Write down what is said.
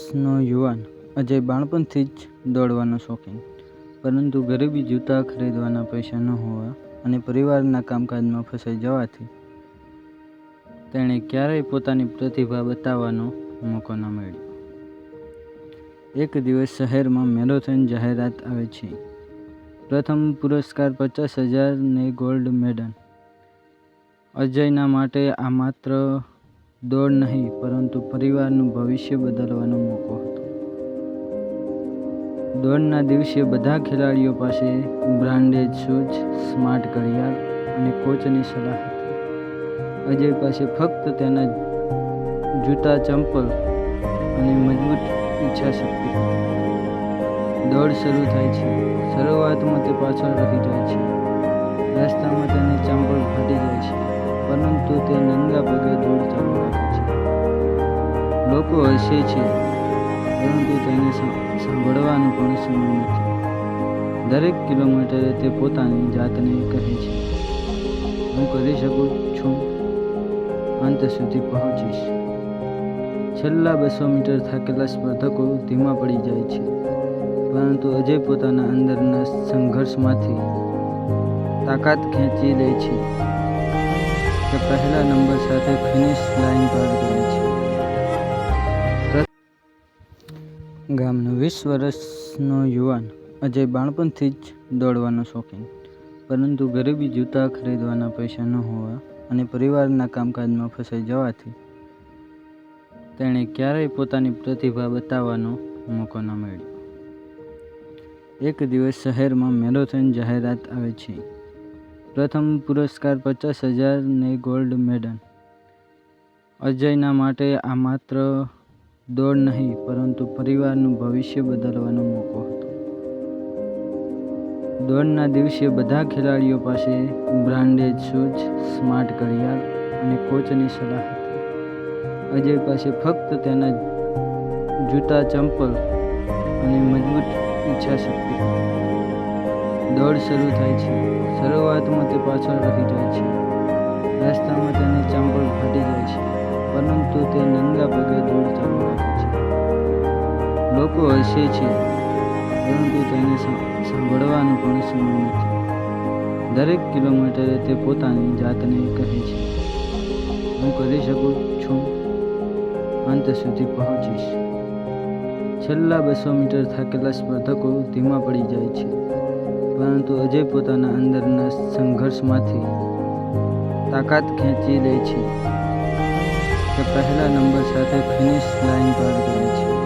વર્ષનો યુવાન અજય બાળપણથી જ દોડવાનો શોખીન, પરંતુ ગરીબી, જૂતા ખરીદવાના પૈસા ન હોવા અને પરિવારના કામકાજમાં ફસાઈ જવાથી તેણે ક્યારેય પોતાની પ્રતિભા બતાવવાનો મોકો ન મળ્યો. એક દિવસ શહેરમાં મેરેથોન જાહેરાત આવે છે. પ્રથમ પુરસ્કાર 50,000 ને ગોલ્ડ મેડલ. અજયના માટે આ માત્ર દોડ નહીં, પરંતુ પરિવારનું ભવિષ્ય બદલવાનો મોકો હતો. દોડના દિવસે બધા ખેલાડીઓ પાસે બ્રાન્ડેડ શૂઝ, સ્માર્ટ ઘડિયાળ અને કોચની સલાહ હતી. અજય પાસે ફક્ત તેના જૂતા, ચંપલ અને મજબૂત ઈચ્છાશક્તિ હતી. દોડ શરૂ થાય છે. શરૂઆતમાં તે પાછળ રહી જાય છે. રસ્તામાં તેને ચંપલ ફાટી જાય છે, પરંતુ તે નંગા પગે દોડ ચાલુ રાખે છે. લોકો હસે છે, પરંતુ તેને સાંભળવાનો પણ સમય નથી. દરેક કિલોમીટરે તે પોતાની જાતને કહે છે, હું કરી શકું છું, અંત સુધી પહોંચીશ. છેલ્લા 200 મીટર થાકેલા સ્પર્ધકો ધીમા પડી જાય છે, પરંતુ અજય પોતાના અંદરના સંઘર્ષમાંથી તાકાત ખેંચી લે છે. તે પહેલા નંબર સાથે ફિનિશ લાઇન પાર કરે છે. ગામનો 20 વર્ષનો યુવાન અજય બાળપણથી જ દોડવાનો શોખીન, પરંતુ ગરીબી, જૂતા ખરીદવાના પૈસા ન હોવા અને પરિવારના કામકાજમાં ફસાઈ જવાથી તેણે ક્યારેય પોતાની પ્રતિભા બતાવવાનો મોકો ન મળ્યો. એક દિવસ શહેરમાં મેરેથોન જાહેરાત આવે છે. પ્રથમ પુરસ્કાર 50,000 ને ગોલ્ડ મેડલ. અજયના માટે આ માત્ર દોડ નહીં, પરંતુ પરિવારનું ભવિષ્ય બદલવાનો મોકો હતો. દોડના દિવસે બધા ખેલાડીઓ પાસે બ્રાન્ડેડ શૂઝ, સ્માર્ટ ઘડિયાળ અને કોચની સલાહ હતી. અજય પાસે ફક્ત તેના જૂતા, ચંપલ અને મજબૂત ઈચ્છાશક્તિ હતી. દોડ શરૂ થાય છે. શરૂઆતમાં તે પાછળ રહી જાય છે. રસ્તામાં તેને ચંપલ ફાટી જાય છે, પરંતુ તે નંગા પગે દોડ ચાલુ રાખે છે. લોકો હસે છે, પરંતુ તેને સાંભળવાનો પણ સમય નથી. દરેક કિલોમીટરે તે પોતાની જાતને કહે છે, હું કરી શકું છું, અંત સુધી પહોંચીશ. છેલ્લા 200 મીટર થાકેલા સ્પર્ધકો ધીમા પડી જાય છે, પરંતુ અજય પોતાના અંદરના સંઘર્ષમાંથી તાકાત ખેંચી લે છે. તે પહેલા નંબર સાથે ફિનિશ લાઇન પાર કરે છે.